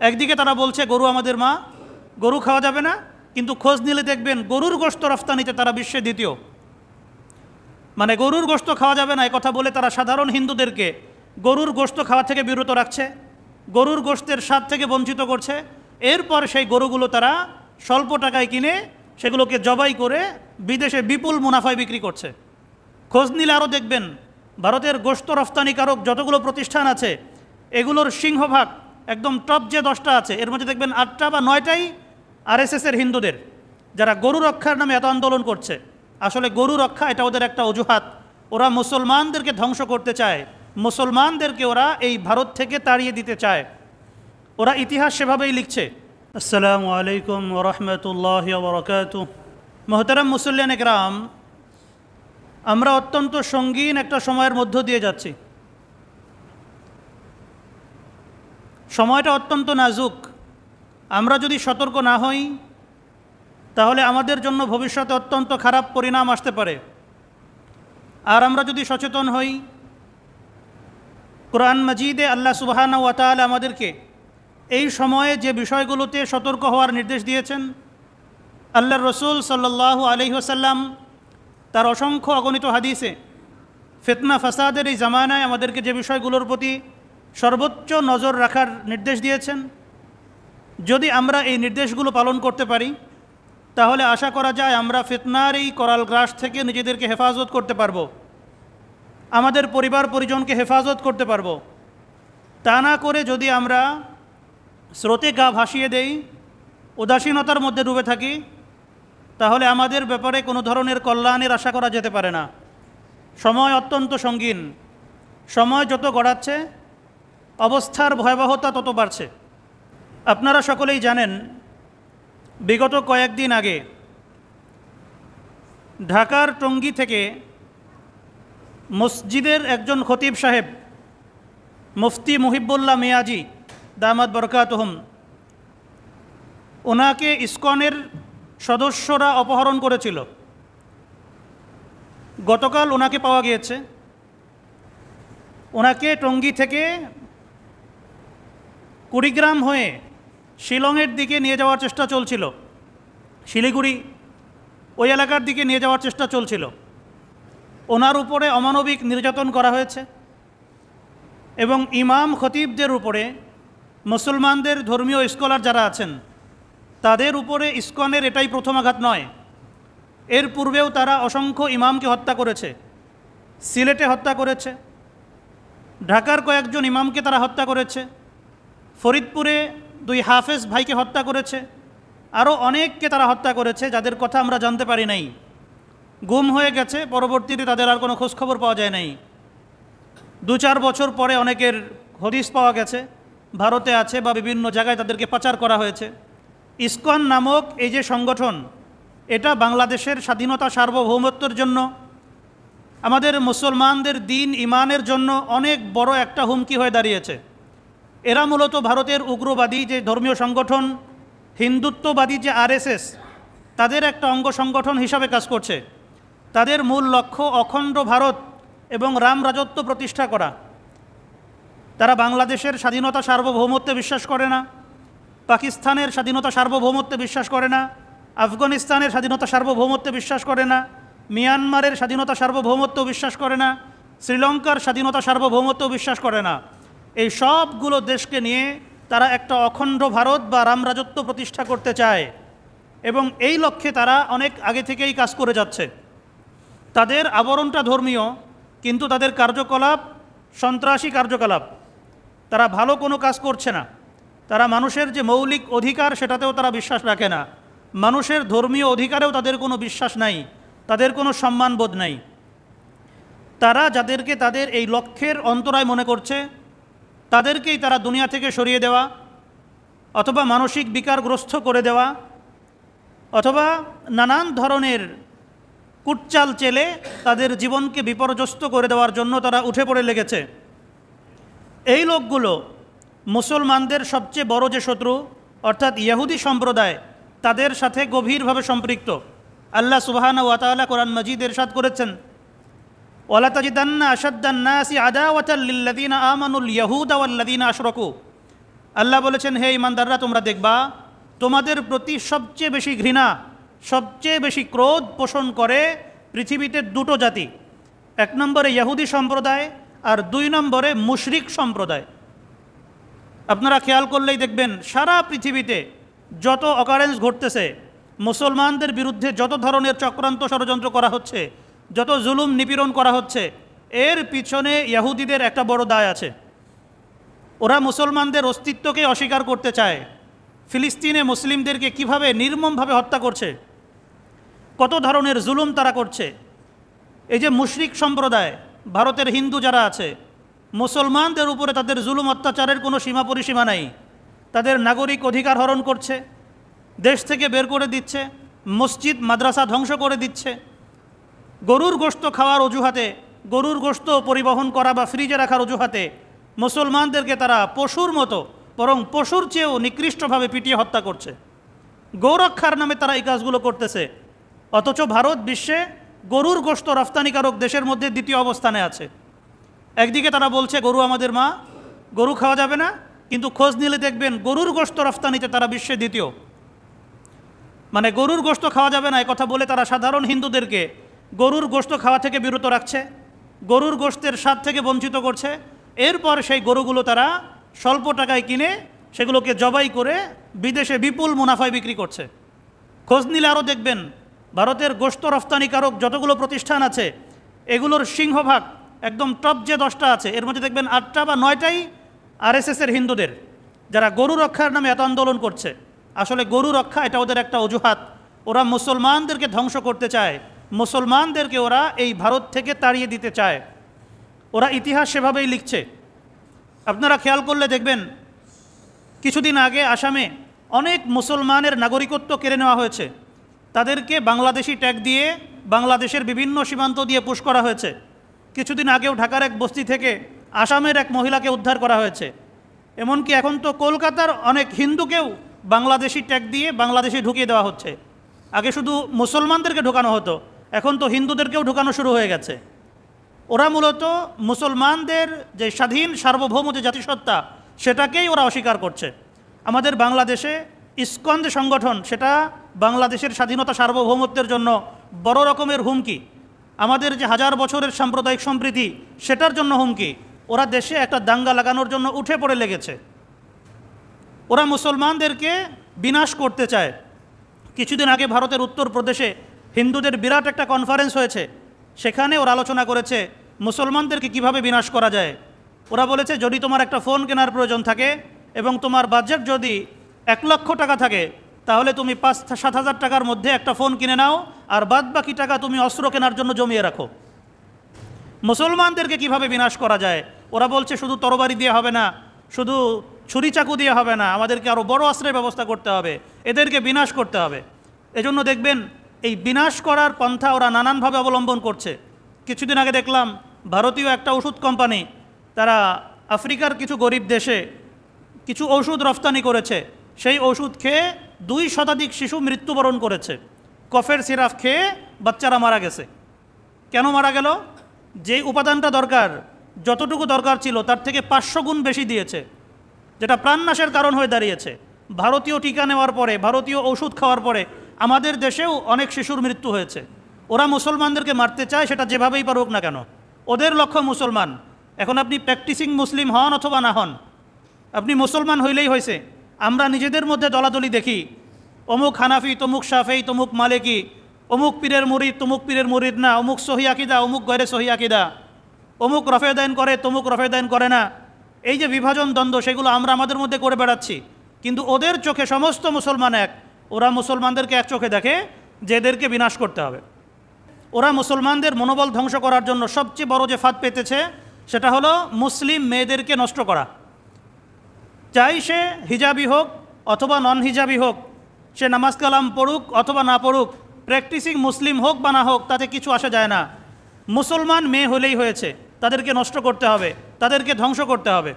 একদিকে তারা বলছে গরু আমাদের মা, গরু খাওয়া যাবে না, কিন্তু খোঁজ নিলে দেখবেন গরুর গোশত রফতানিতে তারা বিশ্বে দ্বিতীয়। মানে গরুর গোশত খাওয়া যাবে না এই কথা বলে তারা সাধারণ হিন্দুদেরকে গরুর গোশত খাওয়া থেকে বিরত রাখছে, গরুর গোশতের স্বাদ থেকে বঞ্চিত করছে। এরপর সেই গরুগুলো তারা স্বল্প টাকায় কিনে সেগুলোকে জবাই করে বিদেশে বিপুল মুনাফায় বিক্রি করছে। খোঁজ নিলে আরও দেখবেন ভারতের গোশত রফতানিকারক যতগুলো প্রতিষ্ঠান আছে এগুলোর সিংহভাগ একদম টপ যে 10টা আছে এর মধ্যে দেখবেন 8টা বা 9টাই আরএসএসের হিন্দুদের, যারা গরু রক্ষার নামে এত আন্দোলন করছে। আসলে গরু রক্ষা এটা ওদের একটা অজুহাত। ওরা মুসলমানদেরকে ধ্বংস করতে চায়, মুসলমানদেরকে ওরা এই ভারত থেকে তাড়িয়ে দিতে চায়। ওরা ইতিহাস সেভাবেই লিখছে। আসসালামু আলাইকুম ওয়া রাহমাতুল্লাহি ওয়া বারাকাতুহু। মুহতারাম মুসল্লিয়ান ইকরাম, আমরা অত্যন্ত সঙ্গীন একটা সময়ের মধ্য দিয়ে যাচ্ছি। সময়টা অত্যন্ত নাজুক। আমরা যদি সতর্ক না হই তাহলে আমাদের জন্য ভবিষ্যতে অত্যন্ত খারাপ পরিণাম আসতে পারে। আর আমরা যদি সচেতন হই, কোরআন মাজিদে আল্লাহ সুবহানাহু ওয়া তাআলা আমাদেরকে এই সময়ে যে বিষয়গুলোতে সতর্ক হওয়ার নির্দেশ দিয়েছেন, আল্লাহর রসুল সাল্লাল্লাহু আলাইহি ওয়াসাল্লাম তার অসংখ্য অগণিত হাদিসে ফিতনা ফাসাদের এই জামানায় আমাদেরকে যে বিষয়গুলোর প্রতি সর্বোচ্চ নজর রাখার নির্দেশ দিয়েছেন, যদি আমরা এই নির্দেশগুলো পালন করতে পারি তাহলে আশা করা যায় আমরা ফিতনার এই করাল গ্রাস থেকে নিজেদেরকে হেফাজত করতে পারবো, আমাদের পরিবার পরিজনকে হেফাজত করতে পারবো। তা না করে যদি আমরা স্রোতে গা ভাসিয়ে দেই, উদাসীনতার মধ্যে ডুবে থাকি, তাহলে আমাদের ব্যাপারে কোনো ধরনের কল্যাণের আশা করা যেতে পারে না। সময় অত্যন্ত সঙ্গীন। সময় যত গড়াচ্ছে অবস্থার ভয়াবহতা তত বাড়ছে। আপনারা সকলেই জানেন, বিগত কয়েকদিন আগে ঢাকার টঙ্গী থেকে মসজিদের একজন খতিব সাহেব মুফতি মুহিবুল্লাহ মিয়াজি দামাত বরকাতুহুম, ওনাকে ইসকনের সদস্যরা অপহরণ করেছিল। গতকাল ওনাকে পাওয়া গিয়েছে। ওনাকে টঙ্গী থেকে কুড়িগ্রাম হয়ে শিলংয়ের দিকে নিয়ে যাওয়ার চেষ্টা চলছিল, শিলিগুড়ি ওই এলাকার দিকে নিয়ে যাওয়ার চেষ্টা চলছিল। ওনার উপরে অমানবিক নির্যাতন করা হয়েছে এবং ইমাম খতিবদের উপরে, মুসলমানদের ধর্মীয় স্কলার যারা আছেন তাদের উপরে ইসকনের এটাই প্রথম আঘাত নয়। এর পূর্বেও তারা অসংখ্য ইমামকে হত্যা করেছে, সিলেটে হত্যা করেছে, ঢাকার কয়েকজন ইমামকে তারা হত্যা করেছে, ফরিদপুরে 2 হাফেজ ভাইকে হত্যা করেছে, আরও অনেককে তারা হত্যা করেছে যাদের কথা আমরা জানতে পারি নাই, গুম হয়ে গেছে, পরবর্তীতে তাদের আর কোনো খোঁজখবর পাওয়া যায় নাই। 2-4 বছর পরে অনেকের হদিস পাওয়া গেছে, ভারতে আছে বা বিভিন্ন জায়গায় তাদেরকে পাচার করা হয়েছে। ইসকন নামক এই যে সংগঠন, এটা বাংলাদেশের স্বাধীনতা সার্বভৌমত্বের জন্য, আমাদের মুসলমানদের দিন ইমানের জন্য অনেক বড় একটা হুমকি হয়ে দাঁড়িয়েছে। এরা মূলত ভারতের উগ্রবাদী যে ধর্মীয় সংগঠন, হিন্দুত্ববাদী যে আরএসএস, তাদের একটা অঙ্গ সংগঠন হিসাবে কাজ করছে। তাদের মূল লক্ষ্য অখণ্ড ভারত এবং রাম রাজত্ব প্রতিষ্ঠা করা। তারা বাংলাদেশের স্বাধীনতা সার্বভৌমত্বে বিশ্বাস করে না, পাকিস্তানের স্বাধীনতা সার্বভৌমত্বে বিশ্বাস করে না, আফগানিস্তানের স্বাধীনতা সার্বভৌমত্বে বিশ্বাস করে না, মিয়ানমারের স্বাধীনতা সার্বভৌমত্ব বিশ্বাস করে না, শ্রীলঙ্কার স্বাধীনতা সার্বভৌমত্ব বিশ্বাস করে না। এই সবগুলো দেশকে নিয়ে তারা একটা অখণ্ড ভারত বা রাম রাজত্ব প্রতিষ্ঠা করতে চায় এবং এই লক্ষ্যে তারা অনেক আগে থেকেই কাজ করে যাচ্ছে। তাদের আবরণটা ধর্মীয়, কিন্তু তাদের কার্যকলাপ সন্ত্রাসী কার্যকলাপ। তারা ভালো কোনো কাজ করছে না। তারা মানুষের যে মৌলিক অধিকার সেটাতেও তারা বিশ্বাস রাখে না, মানুষের ধর্মীয় অধিকারেও তাদের কোনো বিশ্বাস নাই, তাদের কোনো সম্মানবোধ নাই। তারা যাদেরকে তাদের এই লক্ষ্যের অন্তরায় মনে করছে তাদেরকেই তারা দুনিয়া থেকে সরিয়ে দেওয়া, অথবা মানসিক বিকারগ্রস্ত করে দেওয়া, অথবা নানান ধরনের কুটচাল চেলে তাদের জীবনকে বিপর্যস্ত করে দেওয়ার জন্য তারা উঠে পড়ে লেগেছে। এই লোকগুলো মুসলমানদের সবচেয়ে বড় যে শত্রু অর্থাৎ ইহুদি সম্প্রদায়, তাদের সাথে গভীরভাবে সম্পৃক্ত। আল্লাহ সুবহানাহু ওয়া তাআলা কোরআন মাজিদে ইরশাদ করেছেন, ওয়ালা তাজিদান্না আশাদ্দান নাসি আদাওয়াতাল লিল্লাযিনা আমানুল ইয়াহুদা ওয়াল্লাযিনা আশরাকু। আল্লাহ বলেছেন, হে ইমানদাররা, তোমরা দেখবা তোমাদের প্রতি সবচেয়ে বেশি ঘৃণা, সবচেয়ে বেশি ক্রোধ পোষণ করে পৃথিবীতে দুটো জাতি। 1 নম্বরে ইহুদি সম্প্রদায়, আর 2 নম্বরে মুশরিক সম্প্রদায়। আপনারা খেয়াল করলেই দেখবেন সারা পৃথিবীতে যত অকারেন্স ঘটতেছে, মুসলমানদের বিরুদ্ধে যত ধরনের চক্রান্ত ষড়যন্ত্র করা হচ্ছে, যত জুলুম নিপীড়ন করা হচ্ছে, এর পিছনে ইহুদিদের একটা বড় দায় আছে। ওরা মুসলমানদের অস্তিত্বকে অস্বীকার করতে চায়। ফিলিস্তিনে মুসলিমদেরকে কিভাবে নির্মমভাবে হত্যা করছে, কত ধরনের জুলুম তারা করছে। এই যে মুশরিক সম্প্রদায়, ভারতের হিন্দু যারা আছে, মুসলমানদের উপরে তাদের জুলুম অত্যাচারের কোনো সীমা পরিসীমা নাই। তাদের নাগরিক অধিকার হরণ করছে, দেশ থেকে বের করে দিচ্ছে, মসজিদ মাদ্রাসা ধ্বংস করে দিচ্ছে। গরুর গোশত খাওয়ার অজুহাতে, গরুর গোশত পরিবহন করা বা ফ্রিজে রাখার অজুহাতে মুসলমানদেরকে তারা পশুর মতো, বরং পশুর চেয়েও নিকৃষ্টভাবে পিটিয়ে হত্যা করছে। গৌরক্ষার নামে তারা এই কাজগুলো করতেছে। অথচ ভারত বিশ্বে গরুর গোশত রফতানিকারক দেশের মধ্যে 2য় অবস্থানে আছে। একদিকে তারা বলছে গরু আমাদের মা, গরু খাওয়া যাবে না, কিন্তু খোঁজ নিলে দেখবেন গরুর গোশত রফতানিতে তারা বিশ্বে 2য়। মানে গরুর গোশত খাওয়া যাবে না এ কথা বলে তারা সাধারণ হিন্দুদেরকে গরুর গোশত খাওয়া থেকে বিরত রাখছে, গরুর গোশতের স্বাদ থেকে বঞ্চিত করছে। এরপর সেই গরুগুলো তারা স্বল্প টাকায় কিনে সেগুলোকে জবাই করে বিদেশে বিপুল মুনাফায় বিক্রি করছে। খোঁজ নিলে আরও দেখবেন ভারতের গোশত রফতানিকারক যতগুলো প্রতিষ্ঠান আছে, এগুলোর সিংহভাগ, একদম টপ যে 10টা আছে, এর মধ্যে দেখবেন 8টা বা 9টাই আরএসএসের হিন্দুদের, যারা গরু রক্ষার নামে এত আন্দোলন করছে। আসলে গরু রক্ষা এটা ওদের একটা অজুহাত। ওরা মুসলমানদেরকে ধ্বংস করতে চায়, মুসলমানদেরকে ওরা এই ভারত থেকে তাড়িয়ে দিতে চায়। ওরা ইতিহাস সেভাবেই লিখছে। আপনারা খেয়াল করলে দেখবেন কিছুদিন আগে আসামে অনেক মুসলমানের নাগরিকত্ব কেড়ে নেওয়া হয়েছে। তাদেরকে বাংলাদেশি ট্যাগ দিয়ে বাংলাদেশের বিভিন্ন সীমান্ত দিয়ে পুশ করা হয়েছে। কিছুদিন আগেও ঢাকার এক বস্তি থেকে আসামের এক মহিলাকে উদ্ধার করা হয়েছে। এমনকি এখন তো কলকাতার অনেক হিন্দুকেও বাংলাদেশি ট্যাগ দিয়ে বাংলাদেশে ঢুকিয়ে দেওয়া হচ্ছে। আগে শুধু মুসলমানদেরকে ঢোকানো হতো, এখন তো হিন্দুদেরকেও ঢোকানো শুরু হয়ে গেছে। ওরা মূলত মুসলমানদের যে স্বাধীন সার্বভৌম যে জাতিসত্তা, সেটাকেই ওরা অস্বীকার করছে। আমাদের বাংলাদেশে ইসকন যে সংগঠন, সেটা বাংলাদেশের স্বাধীনতা সার্বভৌমত্বের জন্য বড় রকমের হুমকি। আমাদের যে 1000 বছরের সাম্প্রদায়িক সম্প্রীতি, সেটার জন্য হুমকি। ওরা দেশে একটা দাঙ্গা লাগানোর জন্য উঠে পড়ে লেগেছে। ওরা মুসলমানদেরকে বিনাশ করতে চায়। কিছুদিন আগে ভারতের উত্তরপ্রদেশে হিন্দুদের বিরাট একটা কনফারেন্স হয়েছে। সেখানে ওরা আলোচনা করেছে মুসলমানদেরকে কিভাবে বিনাশ করা যায়। ওরা বলেছে, যদি তোমার একটা ফোন কেনার প্রয়োজন থাকে এবং তোমার বাজেট যদি 1 লক্ষ টাকা থাকে, তাহলে তুমি 5-7 হাজার টাকার মধ্যে একটা ফোন কিনে নাও, আর বাদ বাকি টাকা তুমি অস্ত্র কেনার জন্য জমিয়ে রাখো। মুসলমানদেরকে কিভাবে বিনাশ করা যায়? ওরা বলছে শুধু তরবারি দিয়ে হবে না, শুধু ছুরি চাকু দিয়ে হবে না, আমাদেরকে আরও বড় অস্ত্রের ব্যবস্থা করতে হবে, এদেরকে বিনাশ করতে হবে। এজন্য দেখবেন এই বিনাশ করার পন্থা ওরা নানানভাবে অবলম্বন করছে। কিছুদিন আগে দেখলাম ভারতীয় একটা ওষুধ কোম্পানি, তারা আফ্রিকার কিছু গরিব দেশে কিছু ওষুধ রফতানি করেছে। সেই ওষুধ খেয়ে 2 শতাধিক শিশু মৃত্যুবরণ করেছে। কফের সিরাপ খেয়ে বাচ্চারা মারা গেছে। কেন মারা গেল? যে উপাদানটা দরকার, যতটুকু দরকার ছিল তার থেকে 500 গুণ বেশি দিয়েছে, যেটা প্রাণনাশের কারণ হয়ে দাঁড়িয়েছে। ভারতীয় টিকা নেওয়ার পরে, ভারতীয় ওষুধ খাওয়ার পরে আমাদের দেশেও অনেক শিশুর মৃত্যু হয়েছে। ওরা মুসলমানদেরকে মারতে চায়, সেটা যেভাবেই পারুক না কেন। ওদের লক্ষ্য মুসলমান। এখন আপনি প্র্যাকটিসিং মুসলিম হন অথবা না হন, আপনি মুসলমান হইলেই হয়েছে। আমরা নিজেদের মধ্যে দলাদলি দেখি, অমুক হানাফি, তমুক শাফেই, তমুক মালিকি, অমুক পীরের মুরিদ, তমুক পীরের মুরিদ না, অমুক সহি আকিদা, অমুক গয়রে সহি আকিদা, অমুক রফেদাইন করে, তমুক রফেদাইন করে না। এই যে বিভাজন দ্বন্দ্ব, সেগুলো আমরা আমাদের মধ্যে করে বেড়াচ্ছি। কিন্তু ওদের চোখে সমস্ত মুসলমান এক। ওরা মুসলমানদেরকে এক চোখে দেখে যে এদেরকে বিনাশ করতে হবে। ওরা মুসলমানদের মনোবল ধ্বংস করার জন্য সবচেয়ে বড় যে ফাঁদ পেতেছে, সেটা হলো মুসলিম মেয়েদেরকে নষ্ট করা। চাই সে হিজাবি হোক অথবা নন হিজাবি হোক, সে নামাজ কালাম পড়ুক অথবা না পড়ুক, প্র্যাকটিসিং মুসলিম হোক বা না হোক, তাতে কিছু আসে যায় না। মুসলমান মেয়ে হলেই হয়েছে, তাদেরকে নষ্ট করতে হবে, তাদেরকে ধ্বংস করতে হবে।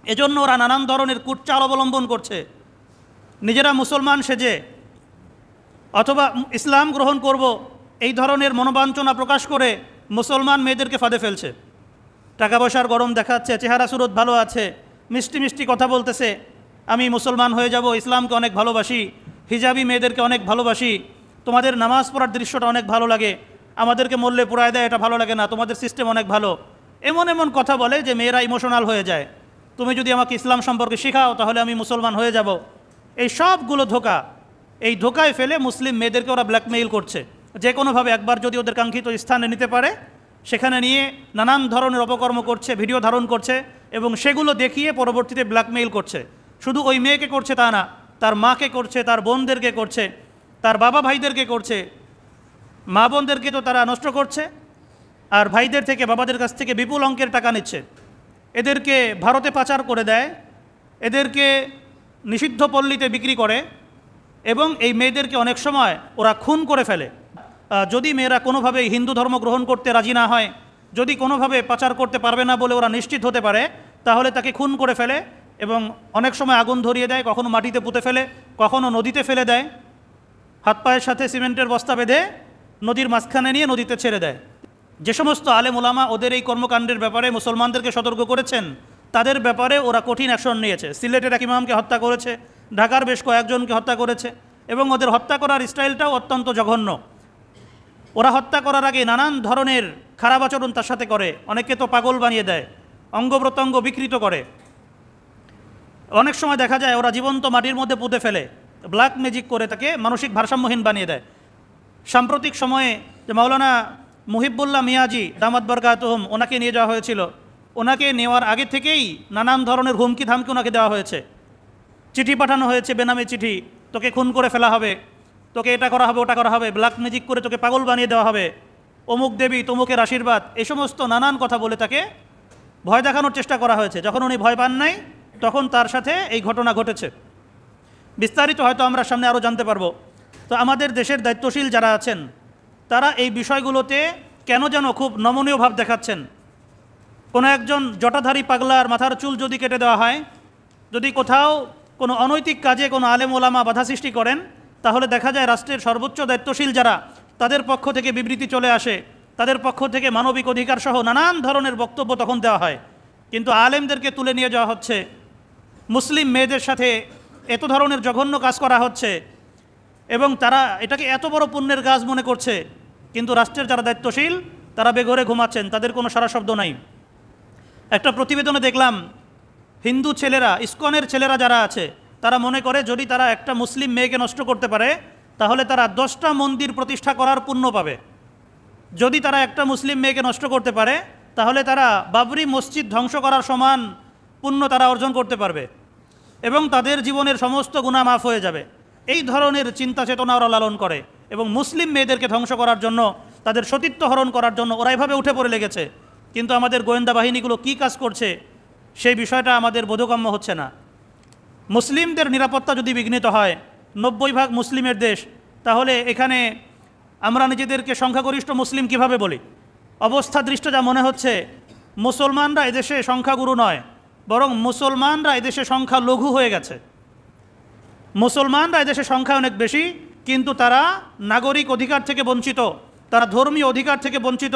এজন্য ওরা নানান ধরনের কুটচাল অবলম্বন করছে। নিজেরা মুসলমান সেজে অথবা ইসলাম গ্রহণ করব, এই ধরনের মনোবাঞ্ছনা প্রকাশ করে মুসলমান মেয়েদেরকে ফাঁদে ফেলছে। টাকা পয়সার গরম দেখাচ্ছে, চেহারা সুরত ভালো আছে, মিষ্টি মিষ্টি কথা বলতেছে, আমি মুসলমান হয়ে যাব, ইসলামকে অনেক ভালোবাসি, হিজাবি মেয়েদেরকে অনেক ভালোবাসি, তোমাদের নামাজ পড়ার দৃশ্যটা অনেক ভালো লাগে, আমাদেরকে মরলে পোড়ায় দেয় এটা ভালো লাগে না, তোমাদের সিস্টেম অনেক ভালো, এমন এমন কথা বলে যে মেয়েরা ইমোশনাল হয়ে যায়। তুমি যদি আমাকে ইসলাম সম্পর্কে শেখাও তাহলে আমি মুসলমান হয়ে যাব। এই সবগুলো ধোঁকা, এই ধোঁকায় ফেলে মুসলিম মেয়েদেরকে ওরা ব্ল্যাকমেইল করছে। যে কোনোভাবে একবার যদি ওদের কাঙ্ক্ষিত স্থানে নিতে পারে সেখানে নিয়ে নানান ধরনের অপকর্ম করছে, ভিডিও ধারণ করছে এবং সেগুলো দেখিয়ে পরবর্তীতে ব্ল্যাকমেইল করছে। শুধু ওই মেয়েকে করছে তা না, তার মাকে করছে, তার বোনদেরকে করছে, তার বাবা ভাইদেরকে করছে। মা বোনদেরকে তো তারা নষ্ট করছে, আর ভাইদের থেকে বাবাদের কাছ থেকে বিপুল অঙ্কের টাকা নিচ্ছে। এদেরকে ভারতে পাচার করে দেয়, এদেরকে নিষিদ্ধ পল্লীতে বিক্রি করে এবং এই মেয়েদেরকে অনেক সময় ওরা খুন করে ফেলে। যদি মেয়েরা কোনোভাবে হিন্দু ধর্ম গ্রহণ করতে রাজি না হয়, যদি কোনোভাবে পাচার করতে পারবে না বলে ওরা নিশ্চিত হতে পারে, তাহলে তাকে খুন করে ফেলে এবং অনেক সময় আগুন ধরিয়ে দেয়, কখনো মাটিতে পুঁতে ফেলে, কখনো নদীতে ফেলে দেয়, হাত পায়ের সাথে সিমেন্টের বস্তা বেঁধে নদীর মাঝখানে নিয়ে নদীতে ছেড়ে দেয়। যে সমস্ত আলেম ওলামা ওদের এই কর্মকাণ্ডের ব্যাপারে মুসলমানদেরকে সতর্ক করেছেন, তাদের ব্যাপারে ওরা কঠিন অ্যাকশন নিয়েছে। সিলেটের এক ইমামকে হত্যা করেছে, ঢাকার বেশ কয়েকজনকে হত্যা করেছে এবং ওদের হত্যা করার স্টাইলটাও অত্যন্ত জঘন্য। ওরা হত্যা করার আগে নানান ধরনের খারাপ আচরণ তার সাথে করে, অনেকে তো পাগল বানিয়ে দেয়, অঙ্গ প্রত্যঙ্গ বিকৃত করে। অনেক সময় দেখা যায় ওরা জীবন্ত মাটির মধ্যে পুঁতে ফেলে, ব্ল্যাক ম্যাজিক করে তাকে মানসিক ভারসাম্যহীন বানিয়ে দেয়। সাম্প্রতিক সময়ে যে মাওলানা মুহিবুল্লাহ মিয়াজি দামাত বরকাতুহুম, ওনাকে নিয়ে যাওয়া হয়েছিল, ওনাকে নেওয়ার আগে থেকেই নানান ধরনের হুমকি ধামকি ওনাকে দেওয়া হয়েছে। চিঠি পাঠানো হয়েছে, বেনামে চিঠি, তোকে খুন করে ফেলা হবে, তোকে এটা করা হবে, ওটা করা হবে, ব্ল্যাক ম্যাজিক করে তোকে পাগল বানিয়ে দেওয়া হবে, অমুক দেবী তমুকের আশীর্বাদ, এই সমস্ত নানান কথা বলে তাকে ভয় দেখানোর চেষ্টা করা হয়েছে। যখন উনি ভয় পান নাই তখন তার সাথে এই ঘটনা ঘটেছে। বিস্তারিত হয়তো আমরা সামনে আরও জানতে পারবো। তো আমাদের দেশের দায়িত্বশীল যারা আছেন তারা এই বিষয়গুলোতে কেন যেন খুব নমনীয় ভাব দেখাচ্ছেন। কোনো একজন জটাধারী পাগলার মাথার চুল যদি কেটে দেওয়া হয়, যদি কোথাও কোনো অনৈতিক কাজে কোনো আলেম ওলামা বাধা সৃষ্টি করেন, তাহলে দেখা যায় রাষ্ট্রের সর্বোচ্চ দায়িত্বশীল যারা, তাদের পক্ষ থেকে বিবৃতি চলে আসে, তাদের পক্ষ থেকে মানবিক অধিকার সহ নানান ধরনের বক্তব্য তখন দেওয়া হয়। কিন্তু আলেমদেরকে তুলে নিয়ে যাওয়া হচ্ছে, মুসলিম মেয়েদের সাথে এত ধরনের জঘন্য কাজ করা হচ্ছে এবং তারা এটাকে এত বড় পুণ্যের কাজ মনে করছে, কিন্তু রাষ্ট্রের যারা দায়িত্বশীল তারা বেঘরে ঘুমাচ্ছেন, তাদের কোনো সারা শব্দ নাই। একটা প্রতিবেদনে দেখলাম হিন্দু ছেলেরা, ইসকনের ছেলেরা যারা আছে, তারা মনে করে যদি তারা একটা মুসলিম মেয়েকে নষ্ট করতে পারে তাহলে তারা 10টা মন্দির প্রতিষ্ঠা করার পুণ্য পাবে। যদি তারা একটা মুসলিম মেয়েকে নষ্ট করতে পারে তাহলে তারা বাবরি মসজিদ ধ্বংস করার সমান পুণ্য তারা অর্জন করতে পারবে এবং তাদের জীবনের সমস্ত গুনাহ মাফ হয়ে যাবে। এই ধরনের চিন্তা চেতনা ওরা লালন করে এবং মুসলিম মেয়েদেরকে ধ্বংস করার জন্য, তাদের সতীত্ব হরণ করার জন্য ওরা এভাবে উঠে পড়ে লেগেছে। কিন্তু আমাদের গোয়েন্দা বাহিনীগুলো কী কাজ করছে সেই বিষয়টা আমাদের বোধগম্য হচ্ছে না। মুসলিমদের নিরাপত্তা যদি বিঘ্নিত হয়, 90% মুসলিমের দেশ, তাহলে এখানে আমরা নিজেদেরকে সংখ্যাগরিষ্ঠ মুসলিম কিভাবে বলি? অবস্থা দৃষ্টি যা মনে হচ্ছে, মুসলমানরা এদেশে সংখ্যাগুরু নয়, বরং মুসলমানরা এদেশে সংখ্যা লঘু হয়ে গেছে। মুসলমানরা এদেশে সংখ্যা অনেক বেশি, কিন্তু তারা নাগরিক অধিকার থেকে বঞ্চিত, তারা ধর্মীয় অধিকার থেকে বঞ্চিত,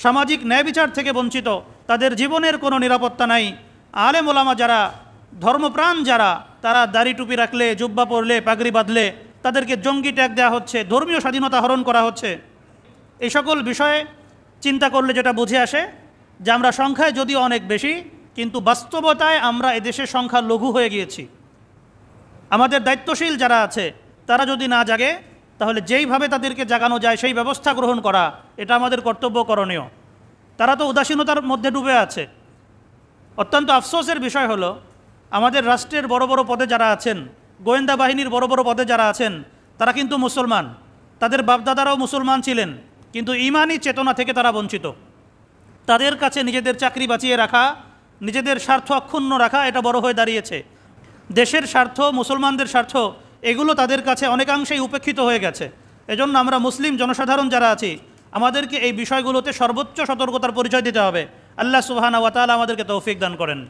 সামাজিক ন্যায় বিচার থেকে বঞ্চিত, তাদের জীবনের কোনো নিরাপত্তা নাই। আলেম ওলামা যারা, ধর্মপ্রাণ যারা, তারা দাড়ি টুপি রাখলে, জুব্বা পরলে, পাগড়ি বাঁধলে তাদেরকে জঙ্গি ট্যাগ দেওয়া হচ্ছে, ধর্মীয় স্বাধীনতা হরণ করা হচ্ছে। এই সকল বিষয়ে চিন্তা করলে যেটা বুঝে আসে যে আমরা সংখ্যায় যদিও অনেক বেশি, কিন্তু বাস্তবতায় আমরা এদেশের সংখ্যা লঘু হয়ে গিয়েছি। আমাদের দায়িত্বশীল যারা আছে তারা যদি না জাগে, তাহলে যেইভাবে তাদেরকে জাগানো যায় সেই ব্যবস্থা গ্রহণ করা, এটা আমাদের কর্তব্য করণীয়। তারা তো উদাসীনতার মধ্যে ডুবে আছে। অত্যন্ত আফসোসের বিষয় হলো আমাদের রাষ্ট্রের বড় বড় পদে যারা আছেন, গোয়েন্দা বাহিনীর বড় বড় পদে যারা আছেন, তারা কিন্তু মুসলমান, তাদের বাপদাদারাও মুসলমান ছিলেন, কিন্তু ঈমানি চেতনা থেকে তারা বঞ্চিত। তাদের কাছে নিজেদের চাকরি বাঁচিয়ে রাখা, নিজেদের স্বার্থ অক্ষুণ্ণ রাখা, এটা বড় হয়ে দাঁড়িয়েছে। দেশের স্বার্থ, মুসলমানদের স্বার্থ, এগুলো তাদের কাছে অনেকাংশেই উপেক্ষিত হয়ে গেছে। এজন্য আমরা মুসলিম জনসাধারণ যারা আছি, আমাদেরকে এই বিষয়গুলোতে সর্বোচ্চ সতর্কতার পরিচয় দিতে হবে। আল্লাহ সুবহানাহু ওয়া তাআলা আমাদেরকে তৌফিক দান করেন।